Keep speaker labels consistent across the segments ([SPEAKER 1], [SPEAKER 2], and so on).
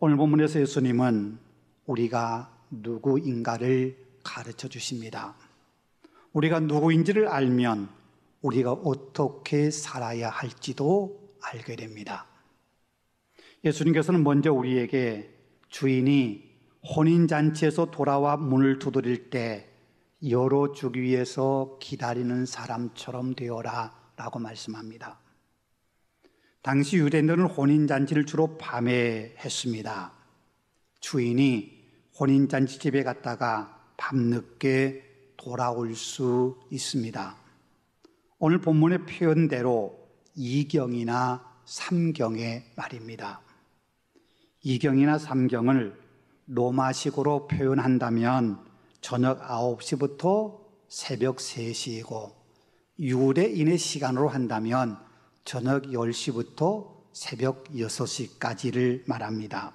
[SPEAKER 1] 오늘 본문에서 예수님은 우리가 누구인가를 가르쳐 주십니다. 우리가 누구인지를 알면 우리가 어떻게 살아야 할지도 알게 됩니다. 예수님께서는 먼저 우리에게 주인이 혼인잔치에서 돌아와 문을 두드릴 때 열어주기 위해서 기다리는 사람처럼 되어라 라고 말씀합니다. 당시 유대인들은 혼인잔치를 주로 밤에 했습니다. 주인이 혼인잔치 집에 갔다가 밤늦게 돌아올 수 있습니다. 오늘 본문의 표현대로 2경이나 3경의 말입니다. 2경이나 3경을 로마식으로 표현한다면 저녁 9시부터 새벽 3시이고 유대인의 시간으로 한다면 저녁 10시부터 새벽 6시까지를 말합니다.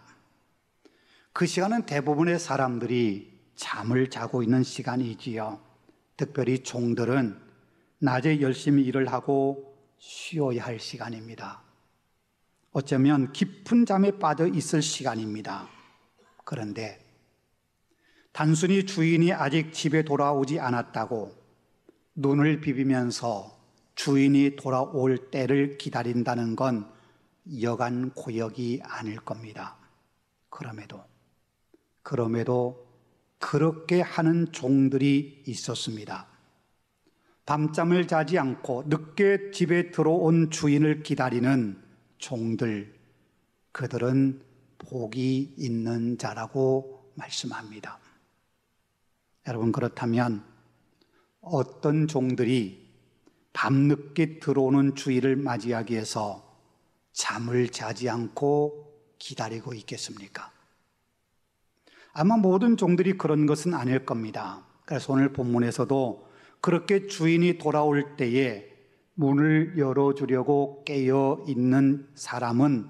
[SPEAKER 1] 그 시간은 대부분의 사람들이 잠을 자고 있는 시간이지요. 특별히 종들은 낮에 열심히 일을 하고 쉬어야 할 시간입니다. 어쩌면 깊은 잠에 빠져 있을 시간입니다. 그런데 단순히 주인이 아직 집에 돌아오지 않았다고 눈을 비비면서 주인이 돌아올 때를 기다린다는 건 여간 고역이 아닐 겁니다. 그럼에도 그렇게 하는 종들이 있었습니다. 밤잠을 자지 않고 늦게 집에 들어온 주인을 기다리는 종들, 그들은 복이 있는 자라고 말씀합니다. 여러분, 그렇다면 어떤 종들이 밤늦게 들어오는 주인을 맞이하기 위해서 잠을 자지 않고 기다리고 있겠습니까? 아마 모든 종들이 그런 것은 아닐 겁니다. 그래서 오늘 본문에서도 그렇게 주인이 돌아올 때에 문을 열어주려고 깨어 있는 사람은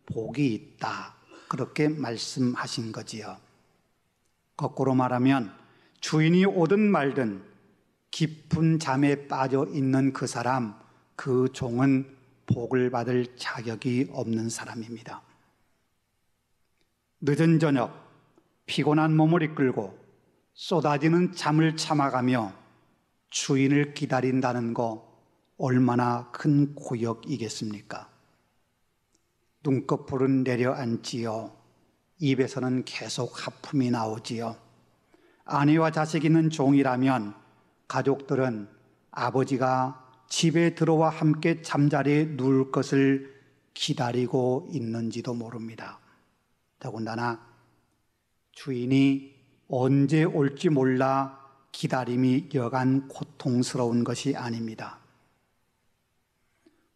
[SPEAKER 1] 복이 있다, 그렇게 말씀하신 거지요. 거꾸로 말하면 주인이 오든 말든 깊은 잠에 빠져 있는 그 사람, 그 종은 복을 받을 자격이 없는 사람입니다. 늦은 저녁 피곤한 몸을 이끌고 쏟아지는 잠을 참아가며 주인을 기다린다는 거 얼마나 큰 고역이겠습니까? 눈꺼풀은 내려앉지요. 입에서는 계속 하품이 나오지요. 아내와 자식 있는 종이라면 가족들은 아버지가 집에 들어와 함께 잠자리에 누울 것을 기다리고 있는지도 모릅니다. 더군다나 주인이 언제 올지 몰라 기다림이 여간 고통스러운 것이 아닙니다.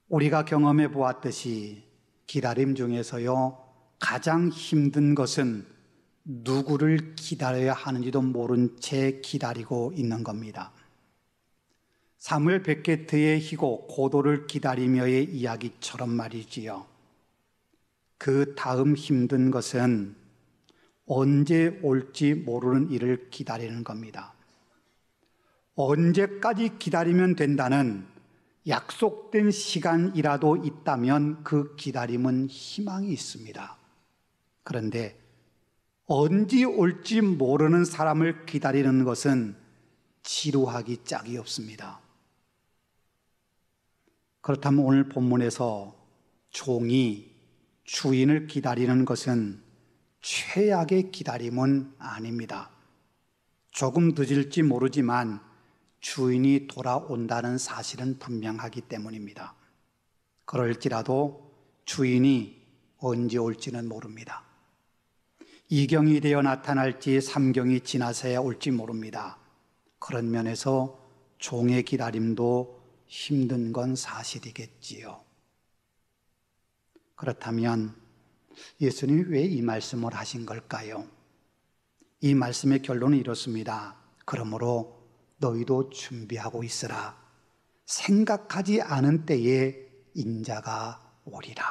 [SPEAKER 1] 우리가 경험해 보았듯이 기다림 중에서요, 가장 힘든 것은 누구를 기다려야 하는지도 모른 채 기다리고 있는 겁니다. 사무엘 베케트의 희고 고도를 기다리며의 이야기처럼 말이지요. 그 다음 힘든 것은 언제 올지 모르는 일을 기다리는 겁니다. 언제까지 기다리면 된다는 약속된 시간이라도 있다면 그 기다림은 희망이 있습니다. 그런데 언제 올지 모르는 사람을 기다리는 것은 지루하기 짝이 없습니다. 그렇다면 오늘 본문에서 종이 주인을 기다리는 것은 최악의 기다림은 아닙니다. 조금 늦을지 모르지만 주인이 돌아온다는 사실은 분명하기 때문입니다. 그럴지라도 주인이 언제 올지는 모릅니다. 2경이 되어 나타날지 3경이 지나서야 올지 모릅니다. 그런 면에서 종의 기다림도 힘든 건 사실이겠지요. 그렇다면 예수님이 왜 이 말씀을 하신 걸까요? 이 말씀의 결론은 이렇습니다. 그러므로 너희도 준비하고 있으라. 생각하지 않은 때에 인자가 오리라.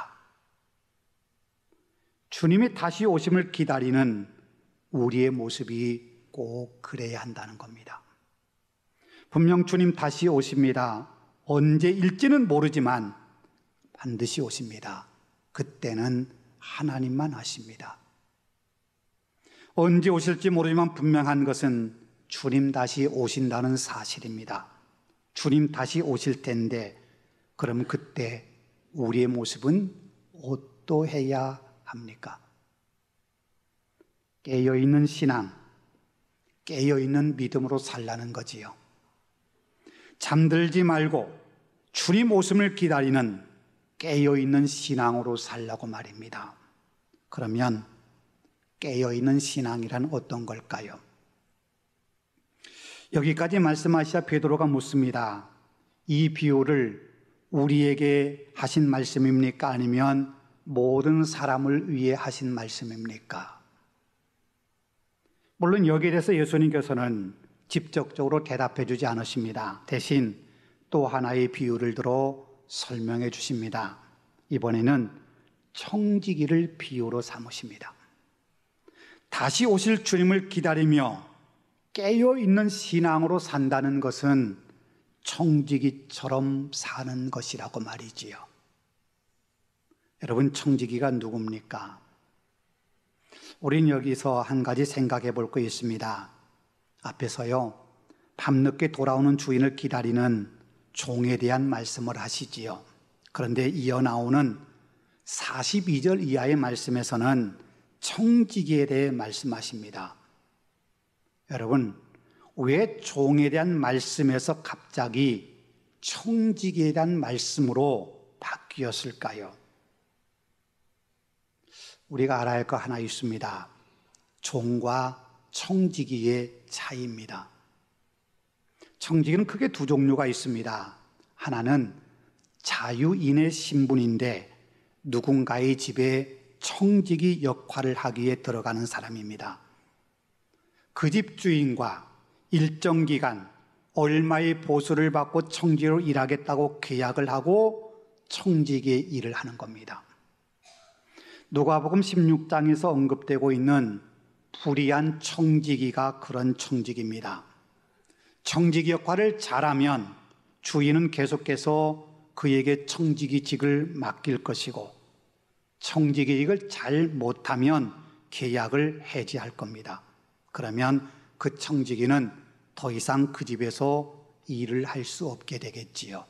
[SPEAKER 1] 주님이 다시 오심을 기다리는 우리의 모습이 꼭 그래야 한다는 겁니다. 분명 주님 다시 오십니다. 언제일지는 모르지만 반드시 오십니다. 그때는 하나님만 아십니다. 언제 오실지 모르지만 분명한 것은 주님 다시 오신다는 사실입니다. 주님 다시 오실 텐데 그럼 그때 우리의 모습은 어떠해야 합니까? 깨어있는 신앙, 깨어있는 믿음으로 살라는 거지요. 잠들지 말고 주님 오심을 기다리는 깨어있는 신앙으로 살라고 말입니다. 그러면 깨어있는 신앙이란 어떤 걸까요? 여기까지 말씀하시자 베드로가 묻습니다. 이 비유를 우리에게 하신 말씀입니까? 아니면 모든 사람을 위해 하신 말씀입니까? 물론 여기에 대해서 예수님께서는 직접적으로 대답해 주지 않으십니다. 대신 또 하나의 비유를 들어 설명해 주십니다. 이번에는 청지기를 비유로 삼으십니다. 다시 오실 주님을 기다리며 깨어있는 신앙으로 산다는 것은 청지기처럼 사는 것이라고 말이지요. 여러분, 청지기가 누굽니까? 우린 여기서 한 가지 생각해 볼 거 있습니다. 앞에서요, 밤늦게 돌아오는 주인을 기다리는 종에 대한 말씀을 하시지요. 그런데 이어 나오는 42절 이하의 말씀에서는 청지기에 대해 말씀하십니다. 여러분, 왜 종에 대한 말씀에서 갑자기 청지기에 대한 말씀으로 바뀌었을까요? 우리가 알아야 할 거 하나 있습니다. 종과 청지기의 차이입니다. 청지기는 크게 두 종류가 있습니다. 하나는 자유인의 신분인데 누군가의 집에 청지기 역할을 하기 위해 들어가는 사람입니다. 그 집 주인과 일정 기간 얼마의 보수를 받고 청지기로 일하겠다고 계약을 하고 청지기의 일을 하는 겁니다. 누가복음 16장에서 언급되고 있는 불의한 청지기가 그런 청지기입니다. 청지기 역할을 잘하면 주인은 계속해서 그에게 청지기직을 맡길 것이고 청지기직을 잘 못하면 계약을 해지할 겁니다. 그러면 그 청지기는 더 이상 그 집에서 일을 할 수 없게 되겠지요.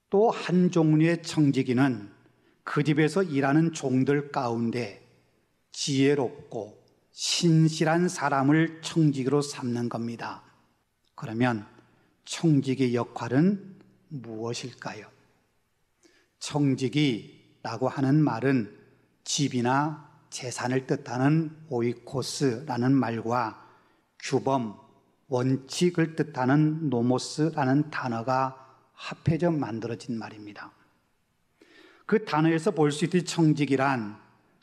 [SPEAKER 1] 또 한 종류의 청지기는 그 집에서 일하는 종들 가운데 지혜롭고 신실한 사람을 청지기로 삼는 겁니다. 그러면 청지기 역할은 무엇일까요? 청지기라고 하는 말은 집이나 재산을 뜻하는 오이코스라는 말과 규범, 원칙을 뜻하는 노모스라는 단어가 합해져 만들어진 말입니다. 그 단어에서 볼 수 있듯이 청지기란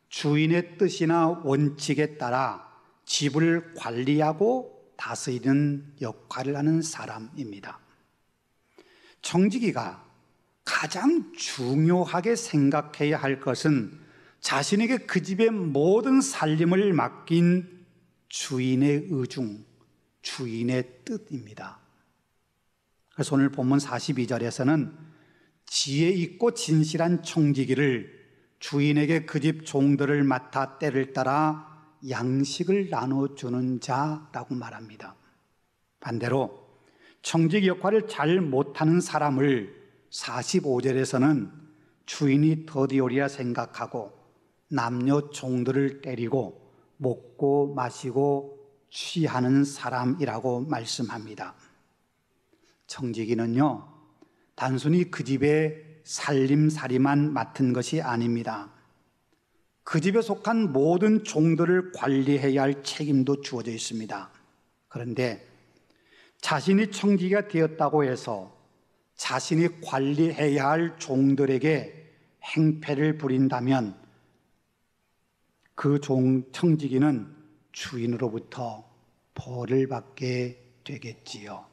[SPEAKER 1] 주인의 뜻이나 원칙에 따라 집을 관리하고 다스리는 역할을 하는 사람입니다. 청지기가 가장 중요하게 생각해야 할 것은 자신에게 그 집의 모든 살림을 맡긴 주인의 의중, 주인의 뜻입니다. 그래서 오늘 본문 42절에서는 지혜 있고 진실한 청지기를 주인에게 그 집 종들을 맡아 때를 따라 양식을 나눠주는 자라고 말합니다. 반대로 청지기 역할을 잘 못하는 사람을 45절에서는 주인이 더디오리라 생각하고 남녀 종들을 때리고 먹고 마시고 취하는 사람이라고 말씀합니다. 청지기는요, 단순히 그 집의 살림살이만 맡은 것이 아닙니다. 그 집에 속한 모든 종들을 관리해야 할 책임도 주어져 있습니다. 그런데 자신이 청지기가 되었다고 해서 자신이 관리해야 할 종들에게 행패를 부린다면 그 청지기는 주인으로부터 벌을 받게 되겠지요.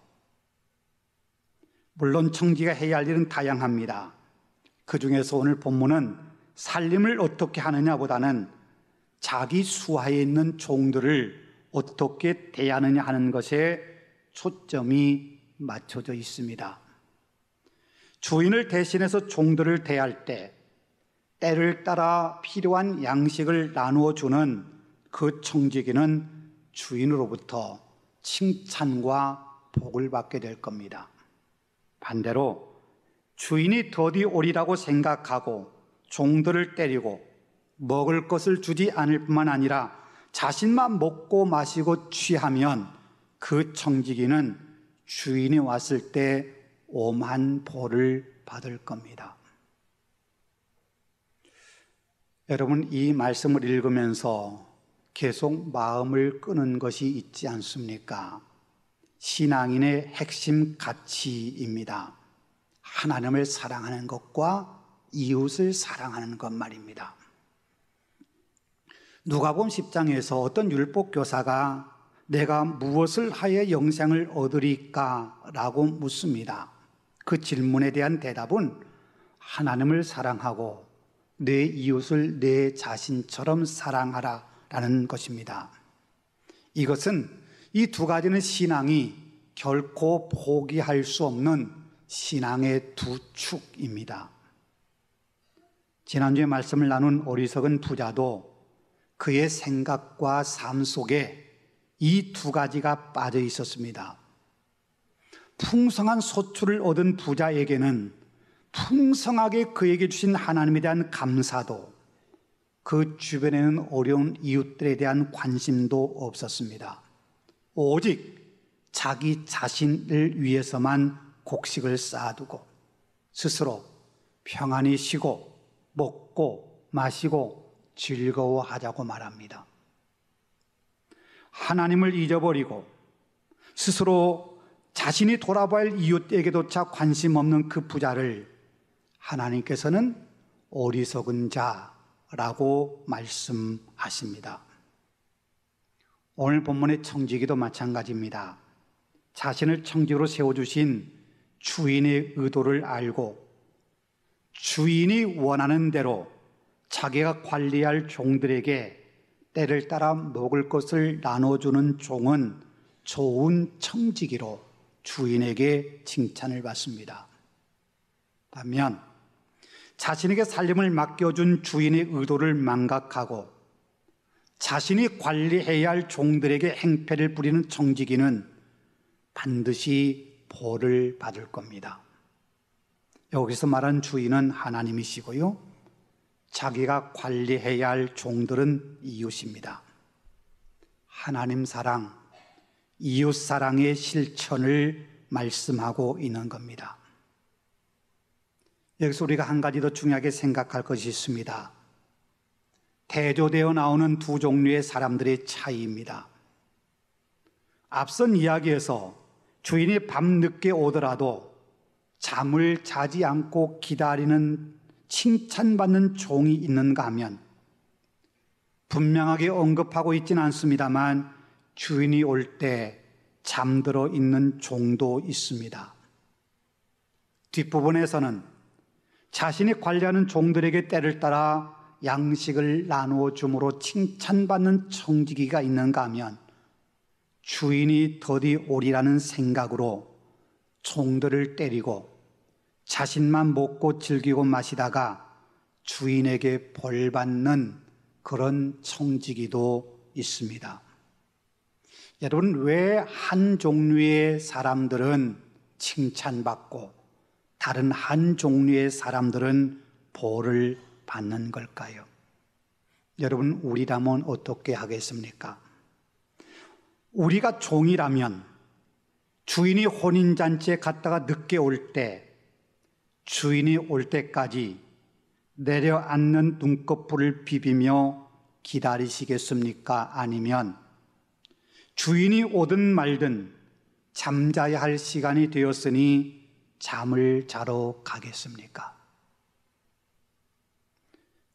[SPEAKER 1] 물론 청지기가 해야 할 일은 다양합니다. 그 중에서 오늘 본문은 살림을 어떻게 하느냐보다는 자기 수하에 있는 종들을 어떻게 대하느냐 하는 것에 초점이 맞춰져 있습니다. 주인을 대신해서 종들을 대할 때 때를 따라 필요한 양식을 나누어 주는 그 청지기는 주인으로부터 칭찬과 복을 받게 될 겁니다. 반대로 주인이 더디 오리라고 생각하고 종들을 때리고 먹을 것을 주지 않을 뿐만 아니라 자신만 먹고 마시고 취하면 그 청지기는 주인이 왔을 때 오만 벌을 받을 겁니다. 여러분, 이 말씀을 읽으면서 계속 마음을 끄는 것이 있지 않습니까? 신앙인의 핵심 가치입니다. 하나님을 사랑하는 것과 이웃을 사랑하는 것 말입니다. 누가복음 10장에서 어떤 율법교사가 내가 무엇을 하여 영생을 얻으리까? 라고 묻습니다. 그 질문에 대한 대답은 하나님을 사랑하고 내 이웃을 내 자신처럼 사랑하라 라는 것입니다. 이것은 이 두 가지는 신앙이 결코 포기할 수 없는 신앙의 두 축입니다. 지난주에 말씀을 나눈 어리석은 부자도 그의 생각과 삶 속에 이 두 가지가 빠져 있었습니다. 풍성한 소출을 얻은 부자에게는 풍성하게 그에게 주신 하나님에 대한 감사도, 그 주변에는 어려운 이웃들에 대한 관심도 없었습니다. 오직 자기 자신을 위해서만 곡식을 쌓아두고 스스로 평안히 쉬고 먹고 마시고 즐거워하자고 말합니다. 하나님을 잊어버리고 스스로 자신이 돌아봐야 할 이웃에게조차 관심 없는 그 부자를 하나님께서는 어리석은 자라고 말씀하십니다. 오늘 본문의 청지기도 마찬가지입니다. 자신을 청지기로 세워주신 주인의 의도를 알고 주인이 원하는 대로 자기가 관리할 종들에게 때를 따라 먹을 것을 나눠주는 종은 좋은 청지기로 주인에게 칭찬을 받습니다. 반면 자신에게 살림을 맡겨준 주인의 의도를 망각하고 자신이 관리해야 할 종들에게 행패를 부리는 청지기는 반드시 벌을 받을 겁니다. 여기서 말한 주인은 하나님이시고요, 자기가 관리해야 할 종들은 이웃입니다. 하나님 사랑, 이웃 사랑의 실천을 말씀하고 있는 겁니다. 여기서 우리가 한 가지 더 중요하게 생각할 것이 있습니다. 대조되어 나오는 두 종류의 사람들의 차이입니다. 앞선 이야기에서 주인이 밤늦게 오더라도 잠을 자지 않고 기다리는 칭찬받는 종이 있는가 하면 분명하게 언급하고 있지는 않습니다만 주인이 올 때 잠들어 있는 종도 있습니다. 뒷부분에서는 자신이 관리하는 종들에게 때를 따라 양식을 나누어 줌으로 칭찬받는 청지기가 있는가 하면 주인이 더디 오리라는 생각으로 종들을 때리고 자신만 먹고 즐기고 마시다가 주인에게 벌 받는 그런 청지기도 있습니다. 여러분, 왜 한 종류의 사람들은 칭찬받고 다른 한 종류의 사람들은 벌을 받는 걸까요? 여러분, 우리라면 어떻게 하겠습니까? 우리가 종이라면 주인이 혼인잔치에 갔다가 늦게 올 때 주인이 올 때까지 내려앉는 눈꺼풀을 비비며 기다리시겠습니까? 아니면 주인이 오든 말든 잠자야 할 시간이 되었으니 잠을 자러 가겠습니까?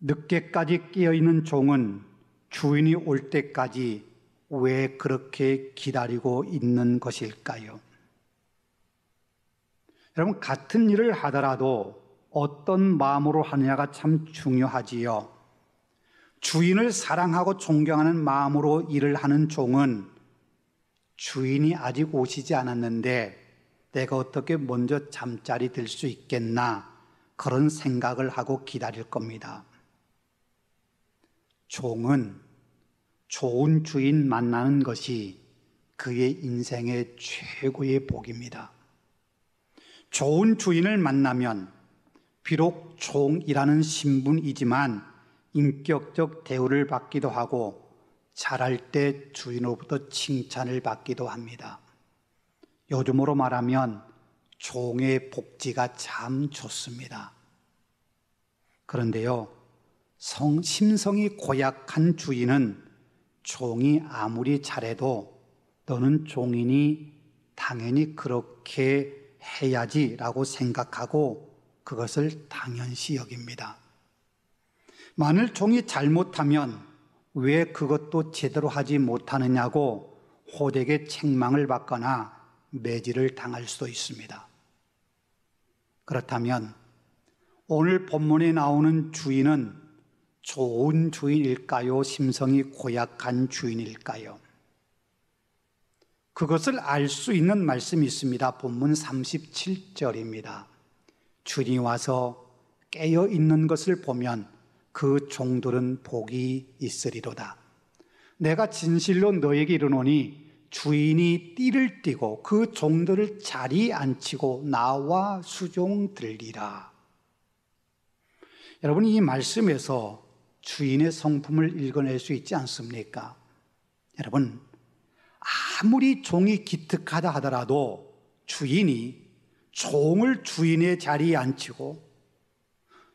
[SPEAKER 1] 늦게까지 깨어있는 종은 주인이 올 때까지 왜 그렇게 기다리고 있는 것일까요? 여러분, 같은 일을 하더라도 어떤 마음으로 하느냐가 참 중요하지요. 주인을 사랑하고 존경하는 마음으로 일을 하는 종은 주인이 아직 오시지 않았는데 내가 어떻게 먼저 잠자리 들 수 있겠나, 그런 생각을 하고 기다릴 겁니다. 종은 좋은 주인 만나는 것이 그의 인생의 최고의 복입니다. 좋은 주인을 만나면 비록 종이라는 신분이지만 인격적 대우를 받기도 하고 잘할 때 주인으로부터 칭찬을 받기도 합니다. 요즘으로 말하면 종의 복지가 참 좋습니다. 그런데요, 심성이 고약한 주인은 종이 아무리 잘해도 너는 종이니 당연히 그렇게 해야지라고 생각하고 그것을 당연시 여깁니다. 만일 종이 잘못하면 왜 그것도 제대로 하지 못하느냐고 호되게 책망을 받거나 매질을 당할 수도 있습니다. 그렇다면 오늘 본문에 나오는 주인은 좋은 주인일까요? 심성이 고약한 주인일까요? 그것을 알 수 있는 말씀이 있습니다. 본문 37절입니다. 주인이 와서 깨어 있는 것을 보면 그 종들은 복이 있으리로다. 내가 진실로 너에게 이르노니 주인이 띠를 띠고 그 종들을 자리에 앉히고 나와 수종들리라. 여러분, 이 말씀에서 주인의 성품을 읽어낼 수 있지 않습니까? 여러분, 아무리 종이 기특하다 하더라도 주인이 종을 주인의 자리에 앉히고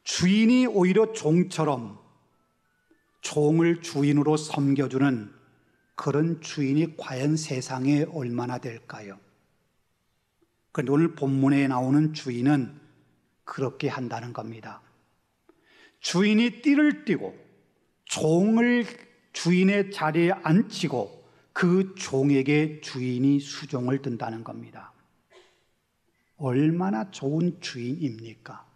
[SPEAKER 1] 주인이 오히려 종처럼 종을 주인으로 섬겨주는 그런 주인이 과연 세상에 얼마나 될까요? 그런데 오늘 본문에 나오는 주인은 그렇게 한다는 겁니다. 주인이 띠를 띠고 종을 주인의 자리에 앉히고 그 종에게 주인이 수종을 든다는 겁니다. 얼마나 좋은 주인입니까?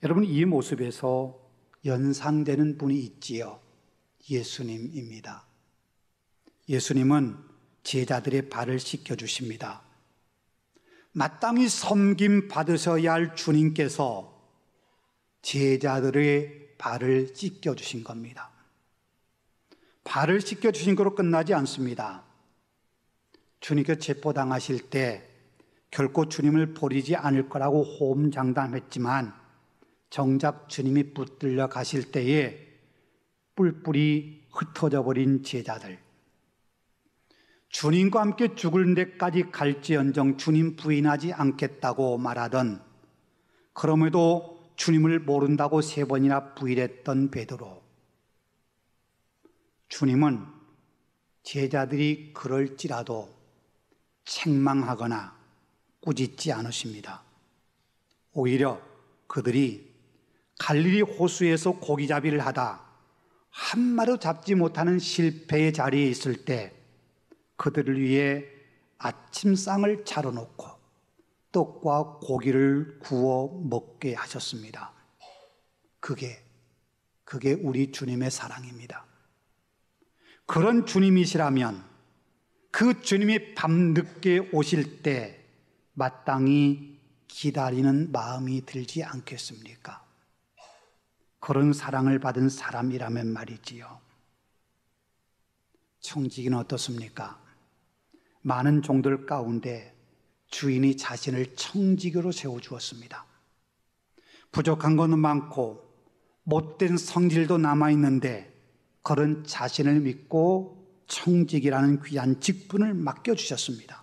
[SPEAKER 1] 여러분, 이 모습에서 연상되는 분이 있지요. 예수님입니다. 예수님은 제자들의 발을 씻겨주십니다. 마땅히 섬김 받으셔야 할 주님께서 제자들의 발을 씻겨주신 겁니다. 발을 씻겨주신 거로 끝나지 않습니다. 주님께서 체포당하실 때 결코 주님을 버리지 않을 거라고 호언장담했지만 정작 주님이 붙들려 가실 때에 뿔뿔이 흩어져 버린 제자들, 주님과 함께 죽을 데까지 갈지언정 주님 부인하지 않겠다고 말하던, 그럼에도 주님을 모른다고 3번이나 부인했던 베드로, 주님은 제자들이 그럴지라도 책망하거나 꾸짖지 않으십니다. 오히려 그들이 갈릴리 호수에서 고기잡이를 하다 한 마리도 잡지 못하는 실패의 자리에 있을 때 그들을 위해 아침상을 차려놓고 떡과 고기를 구워 먹게 하셨습니다. 그게 우리 주님의 사랑입니다. 그런 주님이시라면 그 주님이 밤늦게 오실 때 마땅히 기다리는 마음이 들지 않겠습니까? 그런 사랑을 받은 사람이라면 말이지요. 청지기는 어떻습니까? 많은 종들 가운데 주인이 자신을 청지기로 세워주었습니다. 부족한 것은 많고 못된 성질도 남아있는데 그런 자신을 믿고 청지기라는 귀한 직분을 맡겨주셨습니다.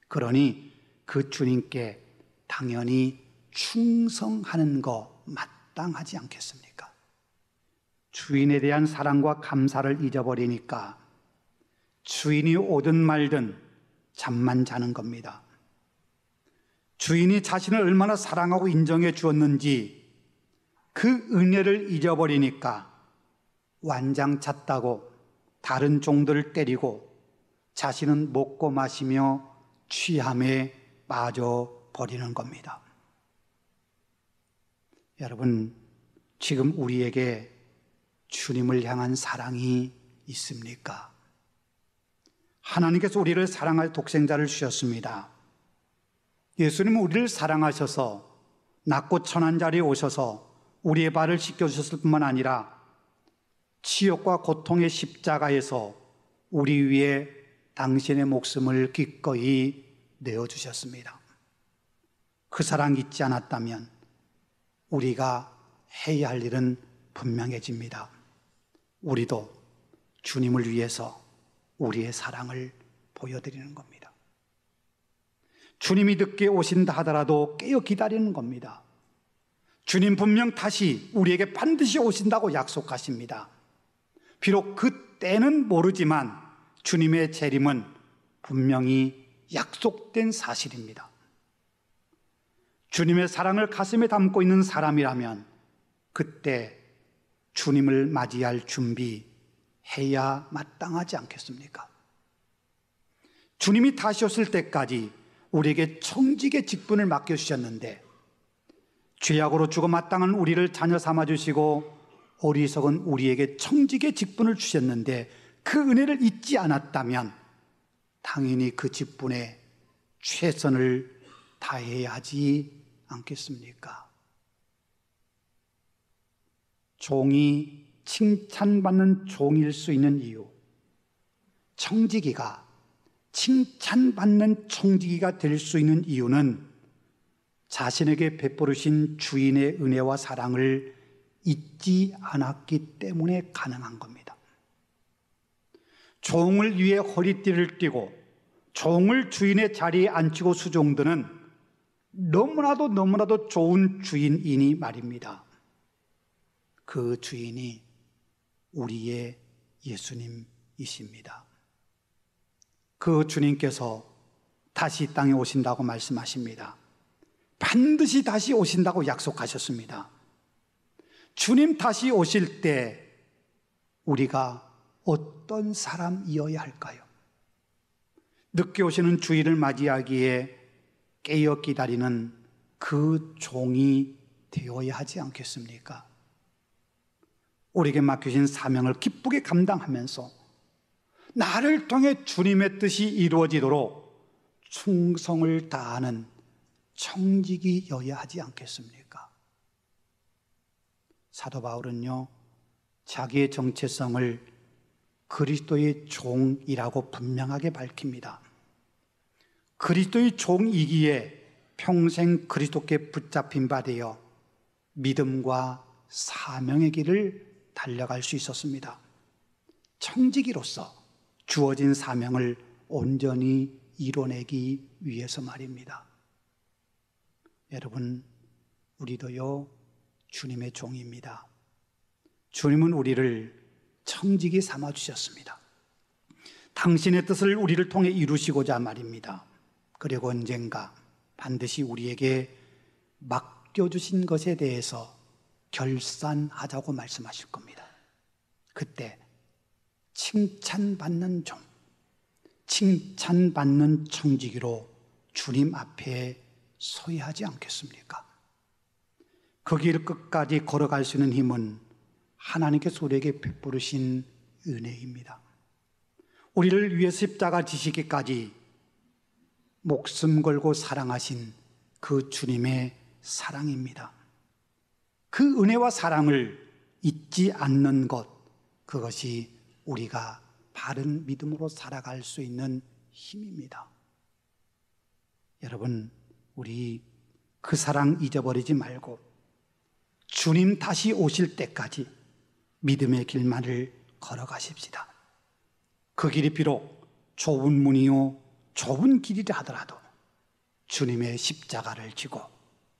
[SPEAKER 1] 그러니 그 주님께 당연히 충성하는 거 마땅하지 않겠습니까? 주인에 대한 사랑과 감사를 잊어버리니까 주인이 오든 말든 잠만 자는 겁니다. 주인이 자신을 얼마나 사랑하고 인정해 주었는지 그 은혜를 잊어버리니까 완장 찼다고 다른 종들을 때리고 자신은 먹고 마시며 취함에 빠져버리는 겁니다. 여러분, 지금 우리에게 주님을 향한 사랑이 있습니까? 하나님께서 우리를 사랑할 독생자를 주셨습니다. 예수님은 우리를 사랑하셔서 낮고 천한 자리에 오셔서 우리의 발을 씻겨주셨을 뿐만 아니라 치욕과 고통의 십자가에서 우리 위해 당신의 목숨을 기꺼이 내어주셨습니다. 그 사랑 잊지 않았다면 우리가 해야 할 일은 분명해집니다. 우리도 주님을 위해서 우리의 사랑을 보여드리는 겁니다. 주님이 늦게 오신다 하더라도 깨어 기다리는 겁니다. 주님 분명 다시 우리에게 반드시 오신다고 약속하십니다. 비록 그 때는 모르지만 주님의 재림은 분명히 약속된 사실입니다. 주님의 사랑을 가슴에 담고 있는 사람이라면 그때 주님을 맞이할 준비해야 마땅하지 않겠습니까? 주님이 다시 오실 때까지 우리에게 청직의 직분을 맡겨주셨는데 죄악으로 죽어 마땅한 우리를 자녀 삼아주시고 어리석은 우리에게 청직의 직분을 주셨는데 그 은혜를 잊지 않았다면 당연히 그 직분에 최선을 다해야 하지 않겠습니까? 종이 칭찬받는 종일 수 있는 이유, 청지기가 칭찬받는 청지기가 될 수 있는 이유는 자신에게 베푸르신 주인의 은혜와 사랑을 잊지 않았기 때문에 가능한 겁니다. 종을 위해 허리띠를 띠고 종을 주인의 자리에 앉히고 수종드는 너무나도 좋은 주인이니 말입니다. 그 주인이 우리의 예수님이십니다. 그 주님께서 다시 이 땅에 오신다고 말씀하십니다. 반드시 다시 오신다고 약속하셨습니다. 주님 다시 오실 때 우리가 어떤 사람이어야 할까요? 늦게 오시는 주인을 맞이하기에 깨어 기다리는 그 종이 되어야 하지 않겠습니까? 우리에게 맡겨진 사명을 기쁘게 감당하면서 나를 통해 주님의 뜻이 이루어지도록 충성을 다하는 청직이여야 하지 않겠습니까? 사도 바울은요, 자기의 정체성을 그리스도의 종이라고 분명하게 밝힙니다. 그리스도의 종이기에 평생 그리스도께 붙잡힌 바 되어 믿음과 사명의 길을 달려갈 수 있었습니다. 청지기로서 주어진 사명을 온전히 이뤄내기 위해서 말입니다. 여러분, 우리도요 주님의 종입니다. 주님은 우리를 청지기 삼아 주셨습니다. 당신의 뜻을 우리를 통해 이루시고자 말입니다. 그리고 언젠가 반드시 우리에게 맡겨주신 것에 대해서 결산하자고 말씀하실 겁니다. 그때 칭찬받는 종, 칭찬받는 청지기로 주님 앞에 서야 하지 않겠습니까? 그 길 끝까지 걸어갈 수 있는 힘은 하나님께서 우리에게 베푸르신 은혜입니다. 우리를 위해 십자가 지시기까지 목숨 걸고 사랑하신 그 주님의 사랑입니다. 그 은혜와 사랑을 잊지 않는 것, 그것이 우리가 바른 믿음으로 살아갈 수 있는 힘입니다. 여러분, 우리 그 사랑 잊어버리지 말고 주님 다시 오실 때까지 믿음의 길만을 걸어가십시다. 그 길이 비록 좁은 문이요 좁은 길이라 하더라도 주님의 십자가를 지고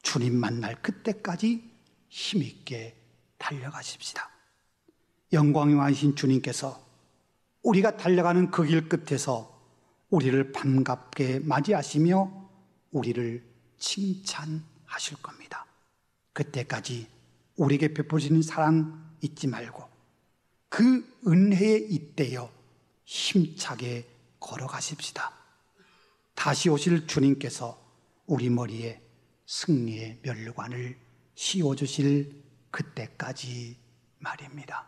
[SPEAKER 1] 주님 만날 그때까지 힘있게 달려가십시다. 영광이 많으신 주님께서 우리가 달려가는 그 길 끝에서 우리를 반갑게 맞이하시며 우리를 칭찬하실 겁니다. 그때까지 우리에게 베푸시는 사랑 잊지 말고 그 은혜에 잇대어 힘차게 걸어가십시다. 다시 오실 주님께서 우리 머리에 승리의 면류관을 씌워주실 그때까지 말입니다.